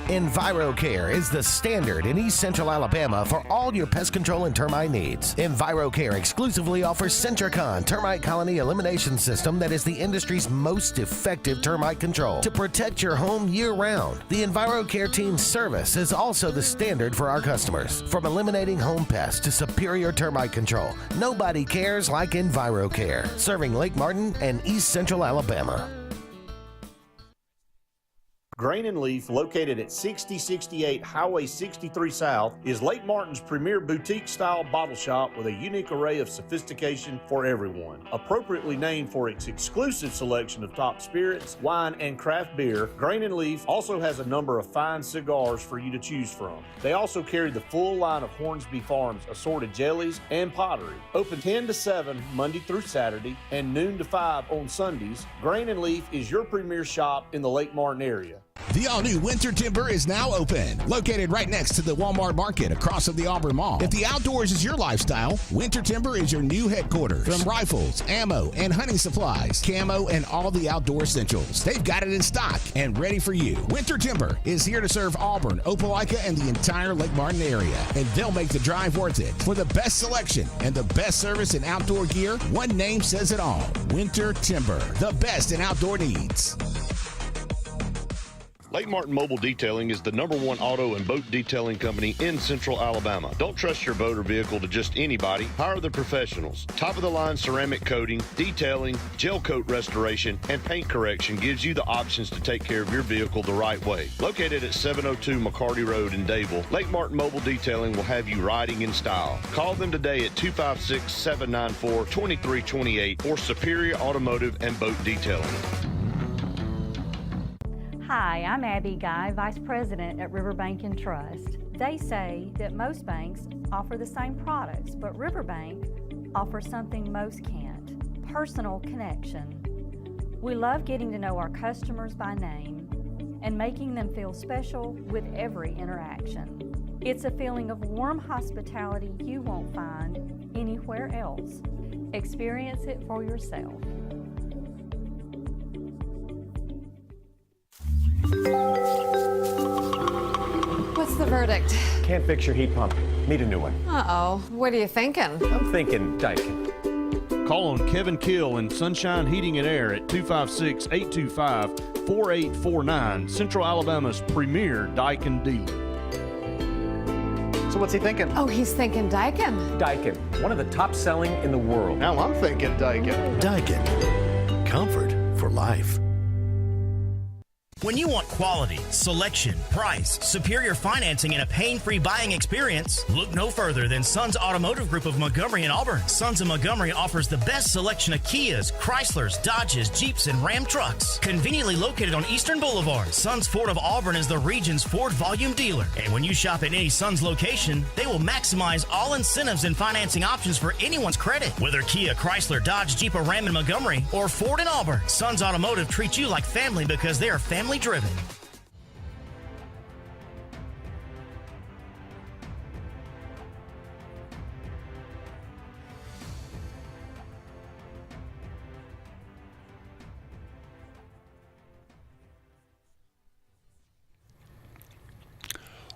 EnviroCare is the standard in East Central Alabama for all your pest control and termite needs. EnviroCare exclusively offers Centricon termite colony elimination system that is the industry's most effective termite control to protect your home year-round. The EnviroCare team's service is also the standard for our customers. From eliminating home pests to superior termite control, nobody cares like EnviroCare, serving Lake Martin and East Central Alabama. Grain and Leaf, located at 6068 Highway 63 South, is Lake Martin's premier boutique-style bottle shop with a unique array of sophistication for everyone. Appropriately named for its exclusive selection of top spirits, wine, and craft beer, Grain and Leaf also has a number of fine cigars for you to choose from. They also carry the full line of Hornsby Farms assorted jellies and pottery. Open 10 to 7 Monday through Saturday and noon to 5 on Sundays, Grain and Leaf is your premier shop in the Lake Martin area. The all-new Winter Timber is now open, located right next to the Walmart Market across from the Auburn Mall. If the outdoors is your lifestyle, Winter Timber is your new headquarters. From rifles, ammo, and hunting supplies, camo, and all the outdoor essentials, they've got it in stock and ready for you. Winter Timber is here to serve Auburn, Opelika, and the entire Lake Martin area, and they'll make the drive worth it. For the best selection and the best service in outdoor gear, one name says it all: Winter Timber, the best in outdoor needs. Lake Martin Mobile Detailing is the #1 auto and boat detailing company in Central Alabama. Don't trust your boat or vehicle to just anybody. Hire the professionals. Top-of-the-line ceramic coating, detailing, gel coat restoration, and paint correction gives you the options to take care of your vehicle the right way. Located at 702 McCarty Road in Dadeville, Lake Martin Mobile Detailing will have you riding in style. Call them today at 256-794-2328 for Superior Automotive and Boat Detailing. Hi, I'm Abby Guy, Vice President at Riverbank and Trust. They say that most banks offer the same products, but Riverbank offers something most can't: personal connection. We love getting to know our customers by name and making them feel special with every interaction. It's a feeling of warm hospitality you won't find anywhere else. Experience it for yourself. What's the verdict? Can't fix your heat pump. Need a new one. Uh-oh. What are you thinking? I'm thinking Daikin. Call on Kevin Kill and Sunshine Heating and Air at 256-825-4849, Central Alabama's premier Daikin dealer. So what's he thinking? Oh, he's thinking Daikin. Daikin, one of the top selling in the world. Now I'm thinking Daikin. Daikin. Comfort for life. When you want quality, selection, price, superior financing, and a pain-free buying experience, look no further than Sons Automotive Group of Montgomery and Auburn. Sons of Montgomery offers the best selection of Kias, Chryslers, Dodges, Jeeps, and Ram trucks. Conveniently located on Eastern Boulevard, Sons Ford of Auburn is the region's Ford volume dealer. And when you shop at any Sons location, they will maximize all incentives and financing options for anyone's credit. Whether Kia, Chrysler, Dodge, Jeep, or Ram in Montgomery, or Ford in Auburn, Sons Automotive treats you like family because they are family driven.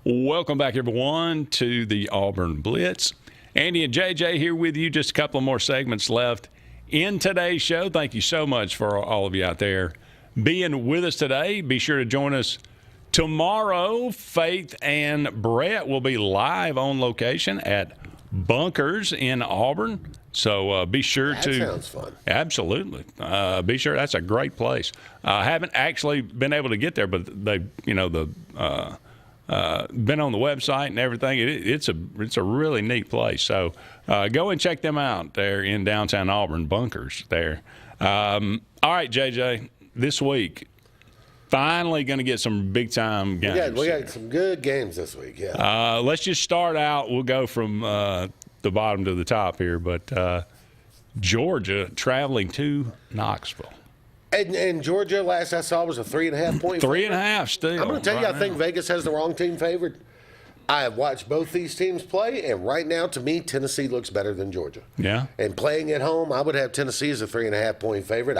Welcome back, everyone, to the Auburn Blitz. Andy and JJ here with you. Just a couple of more segments left in today's show. Thank you so much for all of you out there being with us today. Be sure to join us tomorrow. Faith and Brett will be live on location at Bunkers in Auburn. So be sure that to. That sounds fun. Absolutely. Be sure. That's a great place. I haven't actually been able to get there, but they, been on the website and everything. It's a really neat place. So go and check them out there in downtown Auburn, Bunkers there. All right, JJ. This week, finally going to get some big-time games. We got some good games this week, yeah. Let's just start out. We'll go from the bottom to the top here. But Georgia traveling to Knoxville. And Georgia, last I saw, was a 3.5 point 3.5 still. I'm going to tell you, I think Vegas has the wrong team favored. I have watched both these teams play, and right now, to me, Tennessee looks better than Georgia. Yeah. And playing at home, I would have Tennessee as a 3.5 point favorite.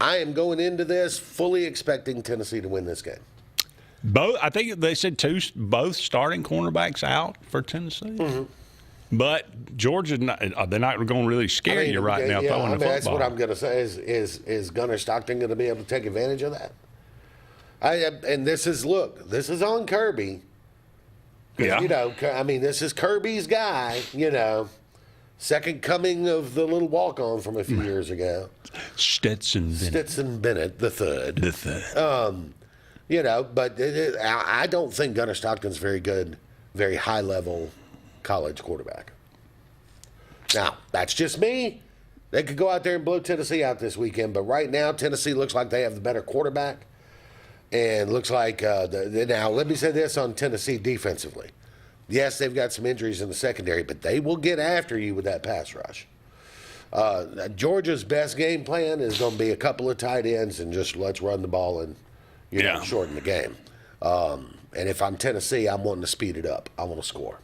I am going into this fully expecting Tennessee to win this game. I think they said both starting cornerbacks out for Tennessee. Mm-hmm. But Georgia, they're not going to really scare you right now throwing the football. That's what I'm going to say. Is Gunnar Stockton going to be able to take advantage of that? And this is on Kirby. Yeah. This is Kirby's guy, second coming of the little walk-on from a few years ago. Stetson Bennett, the third. But I don't think Gunnar Stockton's very good, very high-level college quarterback. Now, that's just me. They could go out there and blow Tennessee out this weekend, but right now, Tennessee looks like they have the better quarterback. And looks like, now let me say this on Tennessee defensively. Yes, they've got some injuries in the secondary, but they will get after you with that pass rush. Georgia's best game plan is going to be a couple of tight ends and just let's run the ball and shorten the game. And if I'm Tennessee, I'm wanting to speed it up. I want to score.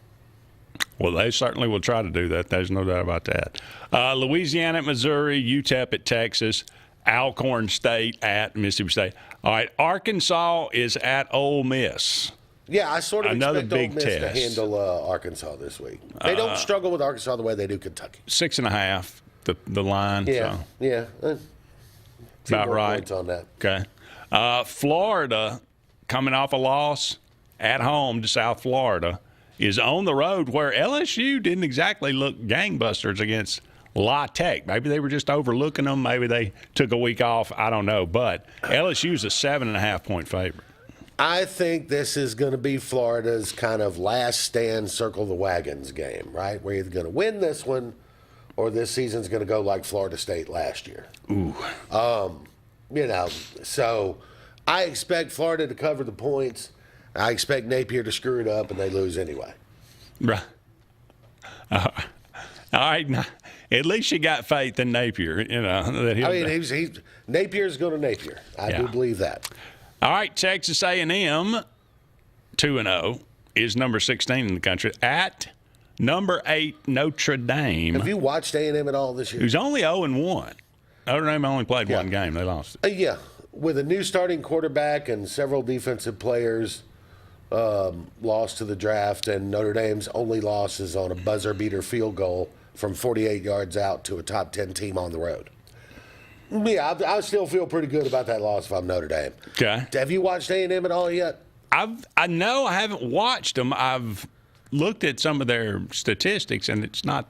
Well, they certainly will try to do that. There's no doubt about that. Louisiana at Missouri, UTEP at Texas, Alcorn State at Mississippi State. All right, Arkansas is at Ole Miss. Yeah, I sort of Another expect Ole big Miss to test. handle Arkansas this week. They don't struggle with Arkansas the way they do Kentucky. 6.5, the line. Yeah, so. yeah. About right. Points on that. Okay. Florida, coming off a loss at home to South Florida, is on the road where LSU didn't exactly look gangbusters against La Tech. Maybe they were just overlooking them. Maybe they took a week off. I don't know. But LSU's a 7.5 point favorite. I think this is going to be Florida's kind of last stand, circle the wagons game, right? We're either going to win this one or this season's going to go like Florida State last year. Ooh. So I expect Florida to cover the points. I expect Napier to screw it up, and they lose anyway. Right. All right. Now, at least you got faith in Napier. You know that he'll. I mean, Napier's going to Napier. I do believe that. All right, Texas A&M 2-0 is number 16 in the country at number 8 Notre Dame. Have you watched A&M at all this year? Who's only 0-1. Notre Dame only played one game. They lost it. Yeah, with a new starting quarterback and several defensive players lost to the draft, and Notre Dame's only loss is on a buzzer-beater field goal from 48 yards out to a top 10 team on the road. Yeah, I still feel pretty good about that loss if I'm Notre Dame. Okay. Have you watched A&M at all yet? I know I haven't watched them. I've looked at some of their statistics, and it's not.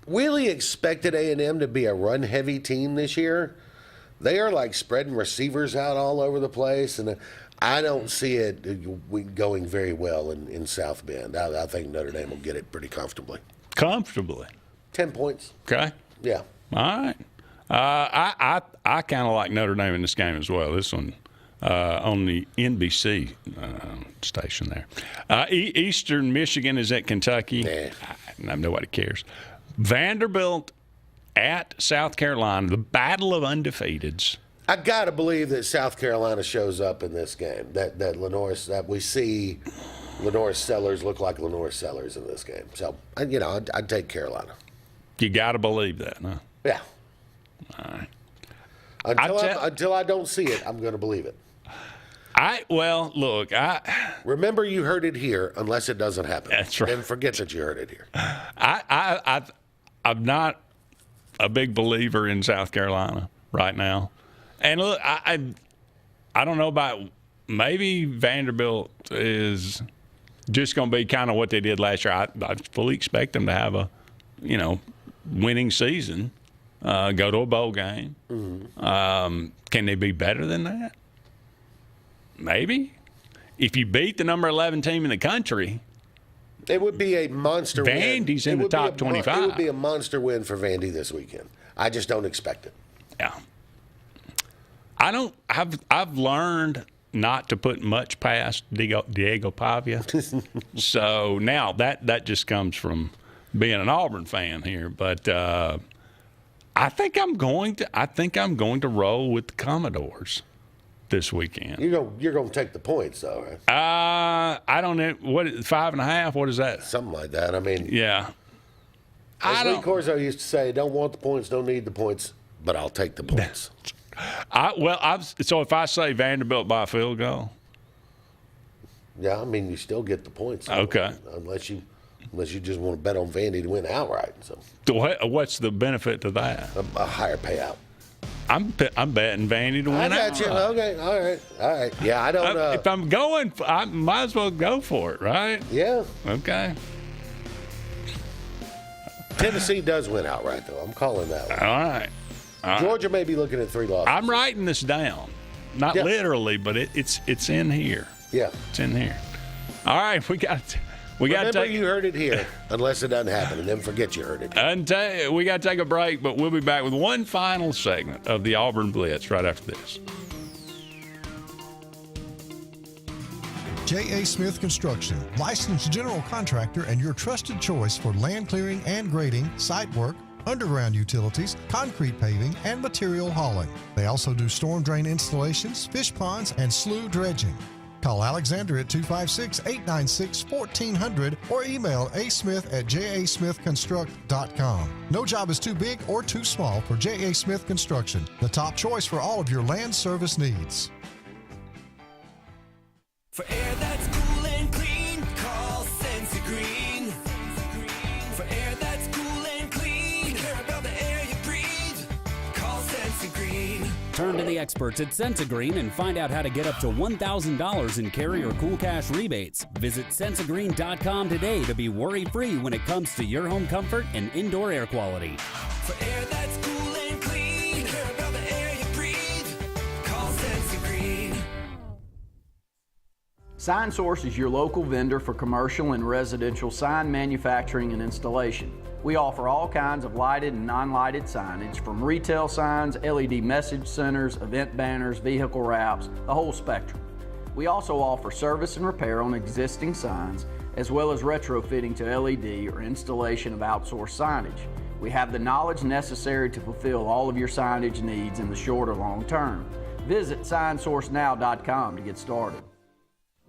Really expected A&M to be a run-heavy team this year. They are like spreading receivers out all over the place, and I don't see it going very well in South Bend. I think Notre Dame will get it pretty comfortably. Comfortably? 10 points. Okay. Yeah. All right. I kind of like Notre Dame in this game as well. This one on the NBC station there. Eastern Michigan is at Kentucky. Nobody cares. Vanderbilt at South Carolina, the battle of undefeateds. I got to believe that South Carolina shows up in this game, that we see Lenore Sellers look like Lenore Sellers in this game. So, I'd take Carolina. You got to believe that, huh? Yeah. All right. Until I don't see it, I'm going to believe it. Remember, you heard it here unless it doesn't happen. That's right. And forget that you heard it here. I'm not a big believer in South Carolina right now. And look, I don't know about maybe Vanderbilt is just going to be kind of what they did last year. I fully expect them to have a, winning season, go to a bowl game. Mm-hmm. Can they be better than that? Maybe. If you beat the number 11 team in the country, it would be a monster win. Vandy's in the top 25. It would be a monster win for Vandy this weekend. I just don't expect it. Yeah. I've learned not to put much past Diego Pavia. So now that just comes from being an Auburn fan here. But I think I'm going to roll with the Commodores this weekend. You're going to take the points, though, right? I don't know. What, 5.5? What is that? Something like that. I mean, yeah. As Lee Corso used to say, don't want the points, don't need the points, but I'll take the points. So if I say Vanderbilt by a field goal? Yeah, I mean, you still get the points. Okay. Unless you just want to bet on Vandy to win outright. So what's the benefit to that? A higher payout. I'm betting Vandy to win outright. I got you. Okay, all right. Yeah, I don't know. If I'm going, I might as well go for it, right? Yeah. Okay. Tennessee does win outright, though. I'm calling that one. All right. Georgia may be looking at 3 losses. I'm writing this down. Not literally, but it's in here. Yeah. It's in here. All right, we got Remember, you heard it here, unless it doesn't happen, and then forget you heard it. We got to take a break, but we'll be back with one final segment of the Auburn Blitz right after this. J.A. Smith Construction, licensed general contractor and your trusted choice for land clearing and grading, site work, underground utilities, concrete paving, and material hauling. They also do storm drain installations, fish ponds, and slough dredging. Call Alexander at 256-896-1400 or email asmith@jasmithconstruct.com. No job is too big or too small for J.A. Smith Construction, the top choice for all of your land service needs. For air that's cool and clean, call Sensi Green. For air that's cool and clean, care about the air you breathe, call Sensi Green. Turn to the experts at Sensigreen and find out how to get up to $1,000 in carry or cool cash rebates. Visit Sensigreen.com today to be worry-free when it comes to your home comfort and indoor air quality. For air that's cool and clean, care about the air you breathe, call Sensi Green. Sign Source is your local vendor for commercial and residential sign manufacturing and installation. We offer all kinds of lighted and non-lighted signage, from retail signs, LED message centers, event banners, vehicle wraps, the whole spectrum. We also offer service and repair on existing signs, as well as retrofitting to LED or installation of outsourced signage. We have the knowledge necessary to fulfill all of your signage needs in the short or long term. Visit signsourcenow.com to get started.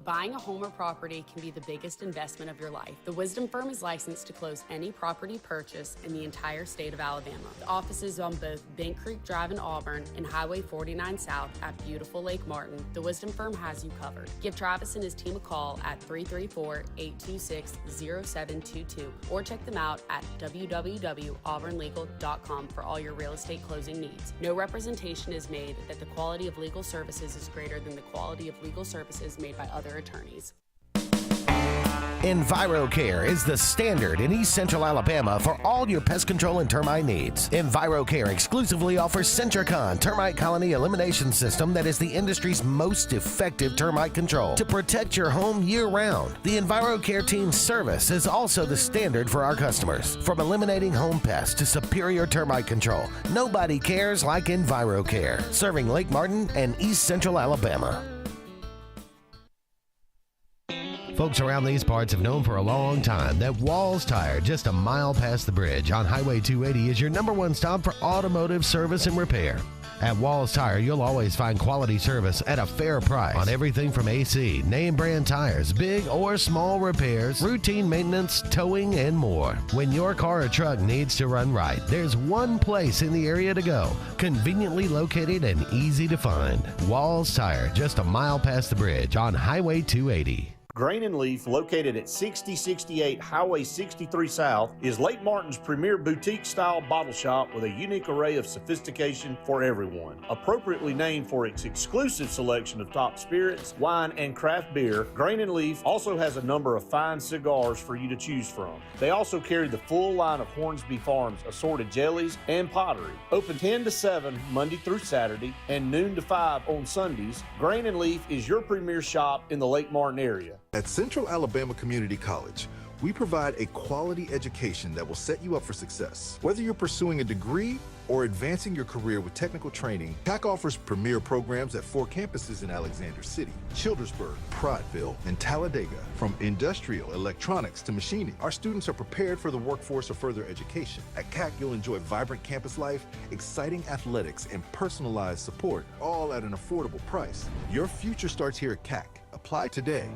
Buying a home or property can be the biggest investment of your life. The Wisdom Firm is licensed to close any property purchase in the entire state of Alabama. The office is on both Bank Creek Drive in Auburn and Highway 49 South at beautiful Lake Martin. The Wisdom Firm has you covered. Give Travis and his team a call at 334-826-0722 or check them out at www.auburnlegal.com for all your real estate closing needs. No representation is made that the quality of legal services is greater than the quality of legal services made by other attorneys. EnviroCare is the standard in East Central Alabama for all your pest control and termite needs. EnviroCare exclusively offers Centricon termite colony elimination system that is the industry's most effective termite control to protect your home year-round. The EnviroCare team's service is also the standard for our customers. From eliminating home pests to superior termite control, nobody cares like EnviroCare, serving Lake Martin and East Central Alabama. Folks around these parts have known for a long time that Walls Tire, just a mile past the bridge on Highway 280, is your #1 stop for automotive service and repair. At Walls Tire, you'll always find quality service at a fair price on everything from AC, name brand tires, big or small repairs, routine maintenance, towing, and more. When your car or truck needs to run right, there's one place in the area to go, conveniently located and easy to find. Walls Tire, just a mile past the bridge on Highway 280. Grain and Leaf, located at 6068 Highway 63 South, is Lake Martin's premier boutique-style bottle shop with a unique array of sophistication for everyone. Appropriately named for its exclusive selection of top spirits, wine, and craft beer, Grain and Leaf also has a number of fine cigars for you to choose from. They also carry the full line of Hornsby Farms assorted jellies and pottery. Open 10 to 7 Monday through Saturday and noon to 5 on Sundays, Grain and Leaf is your premier shop in the Lake Martin area. At Central Alabama Community College, we provide a quality education that will set you up for success. Whether you're pursuing a degree or advancing your career with technical training, TAC offers premier programs at 4 campuses in Alexander City, Childersburg, Prattville, and Talladega. From industrial, electronics to machining, our students are prepared for the workforce or further education. At CAC, you'll enjoy vibrant campus life, exciting athletics, and personalized support, all at an affordable price. Your future starts here at CAC. Apply today.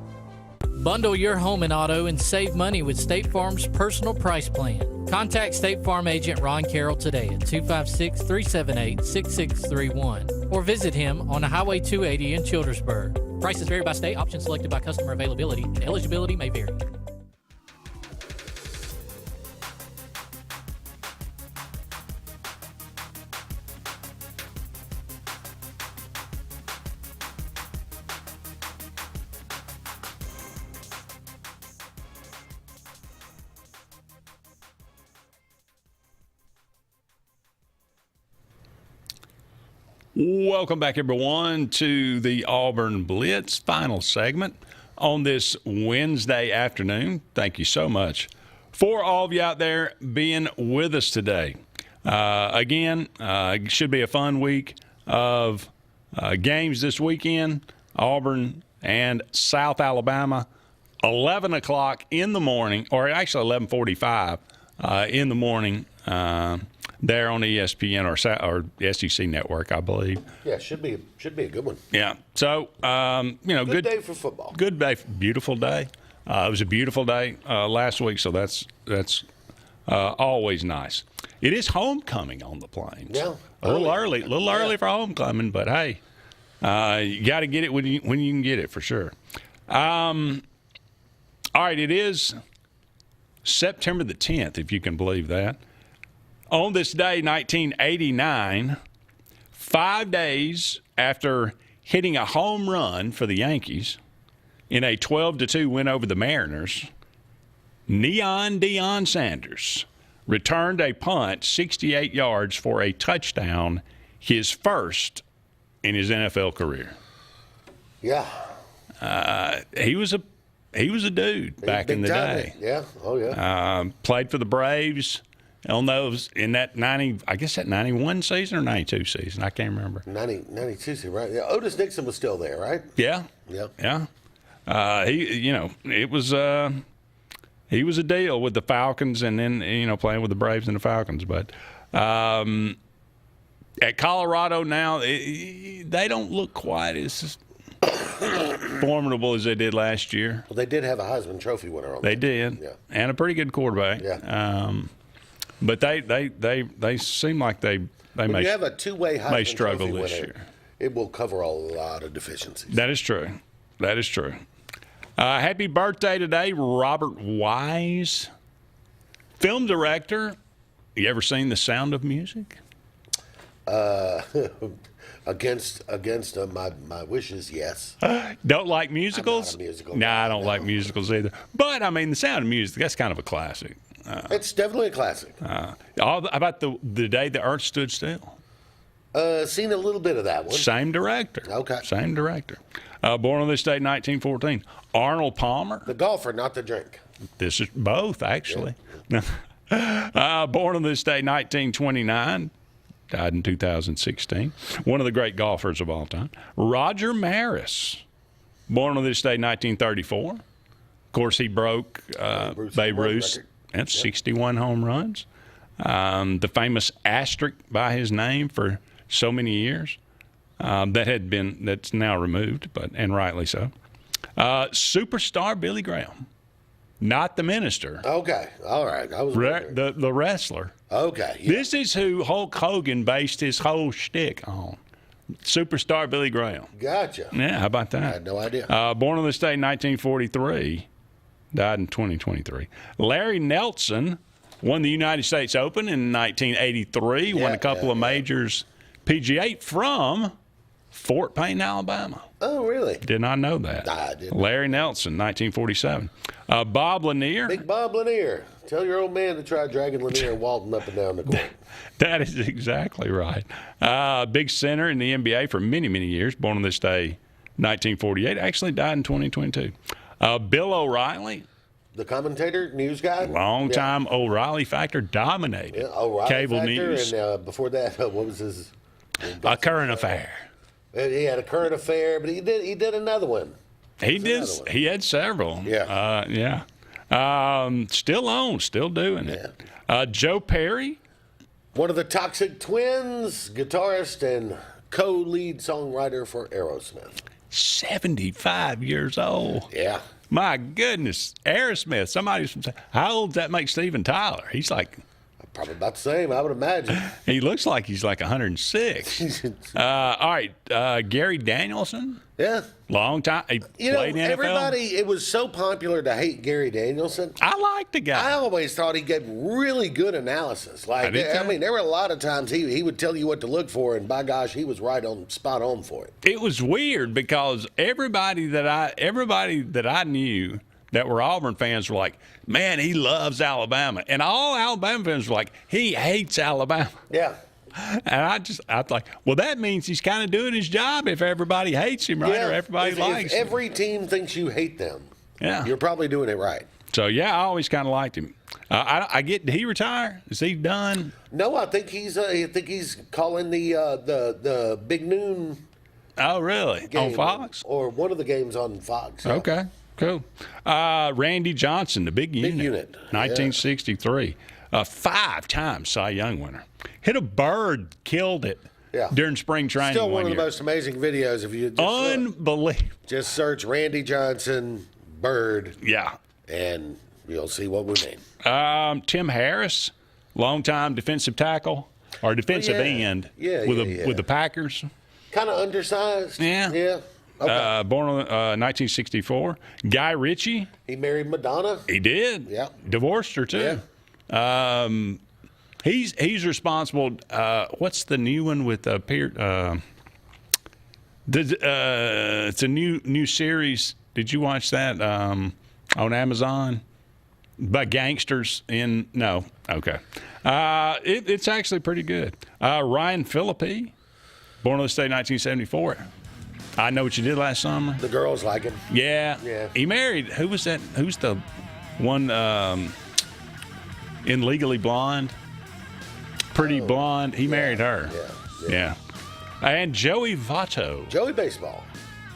Bundle your home and auto and save money with State Farm's personal price plan. Contact State Farm agent Ron Carroll today at 256-378-6631 or visit him on Highway 280 in Childersburg. Prices vary by state, options selected by customer availability, and eligibility may vary. Welcome back, everyone, to the Auburn Blitz final segment on this Wednesday afternoon. Thank you so much for all of you out there being with us today. Again, it should be a fun week of games this weekend. Auburn and South Alabama, 11 o'clock in the morning, or actually 11:45 in the morning. There on ESPN or SEC network, I believe. Yeah, should be a good one. Yeah. So good day for football. Good day, beautiful day. It was a beautiful day last week, so that's always nice. It is homecoming on the Plains. Yeah, a little early for homecoming, but hey, you got to get it when you can get it for sure. All right, it is September the 10th, if you can believe that. On this day, 1989, 5 days after hitting a home run for the Yankees in a 12-2 win over the Mariners, Neon Deion Sanders returned a punt 68 yards for a touchdown, his first in his NFL career. Yeah. He was a dude back in the day. Yeah. Oh, yeah. Played for the Braves. on those in that 90, I guess that 91 season or 92 season. I can't remember. 92 season, right? Yeah, Otis Nixon was still there, right? Yeah. Yep. Yeah. It was he was a deal with the Falcons and then, playing with the Braves and the Falcons. But at Colorado now, they don't look quite as formidable as they did last year. Well, they did have a Heisman Trophy winner on They that. did. Yeah. And a pretty good quarterback. Yeah. But they seem like they When may you have a two-way may Heisman struggle Trophy this winner, year. it will cover a lot of deficiencies. That is true. That is true. Happy birthday today, Robert Wise, film director. You ever seen The Sound of Music? Against my wishes, yes. Don't like musicals? I'm not a musical No, guy, I don't like musicals either. But I mean, The Sound of Music, that's kind of a classic. It's definitely a classic. How about the day the Earth stood still? Seen a little bit of that one. Same director. Okay. Same director. Born on this date, 1914. Arnold Palmer. The golfer, not the drink. This is both, actually. Born on this day, 1929. Died in 2016. One of the great golfers of all time. Roger Maris. Born on this day, 1934. Of course, he broke Babe Ruth's 61 home runs. The famous asterisk by his name for so many years. That's now removed, and rightly so. Superstar Billy Graham. Not the minister. Okay. All right. I was the wrestler. Okay. Yeah. This is who Hulk Hogan based his whole shtick on. Superstar Billy Graham. Gotcha. Yeah, how about that? I had no idea. Born on this day in 1943. Died in 2023. Larry Nelson won the United States Open in 1983. Won a couple of majors. PGA from Fort Payne, Alabama. Oh, really? Did not know that. I didn't. Larry Nelson, 1947. Bob Lanier. Big Bob Lanier. Tell your old man to try dragging Lanier and Walton up and down the court. That is exactly right. Big center in the NBA for many, many years. Born on this day, 1948. Actually died in 2022. Bill O'Reilly. The commentator, news guy. Long time O'Reilly Factor dominated O'Reilly cable Factor, news. And before that, what was his? A Current Affair. He had a Current Affair, but he did another one. He had several. Yeah. Still on, still doing it. Joe Perry. One of the Toxic Twins, guitarist and co-lead songwriter for Aerosmith. 75 years old. Yeah. My goodness. Aerosmith. Somebody's from, how old does that make Steven Tyler? He's like, probably about the same, I would imagine. He looks like he's like 106. All right. Gary Danielson. Yeah. Long time. He played in NFL. Everybody, it was so popular to hate Gary Danielson. I liked the guy. I always thought he gave really good analysis. Like, I mean, there were a lot of times he would tell you what to look for, and by gosh, he was spot on for it. It was weird because everybody that I knew that were Auburn fans were like, man, he loves Alabama. And all Alabama fans were like, he hates Alabama. Yeah. And I was like, well, that means he's kind of doing his job if everybody hates him, right? Or everybody likes him. If every team thinks you hate them, you're probably doing it right. So, yeah, I always kind of liked him. Did he retire? Is he done? No, I think he's calling the Big Noon. Oh, really? On Fox? Or one of the games on Fox. Yeah. Okay. Cool. Randy Johnson, the big unit. 1963. A 5-time Cy Young winner. Hit a bird, killed it during spring training. Still one of the most amazing videos. If you just unbelievable. Just search Randy Johnson bird. Yeah. And you'll see what we mean. Tim Harris, longtime defensive tackle or defensive end with the Packers. Kind of undersized. Yeah. Yeah. Okay. Born in 1964. Guy Ritchie. He married Madonna. He did. Yeah. Divorced her too. Yeah. He's responsible. What's the new one with Pierce? It's a new series. Did you watch that on Amazon? By gangsters in no. Okay. It's actually pretty good. Ryan Phillippe, born on this day, 1974. I Know What You Did Last Summer. The girls like him. Yeah. Yeah. He married, who was that? Who's the one in Legally Blonde? pretty blonde. He married her. Yeah. And Joey Votto. Joey Baseball.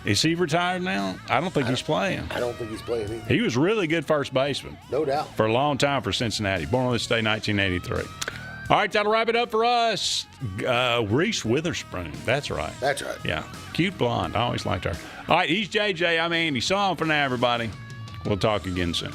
Is he retired now? I don't think he's playing. I don't think he's playing either. He was really good first baseman. No doubt. For a long time for Cincinnati. Born on this day, 1983. All right, that'll wrap it up for us. Reese Witherspoon. That's right. That's right. Yeah. Cute blonde. I always liked her. All right, he's JJ. I'm Andy. So long for now, everybody. We'll talk again soon.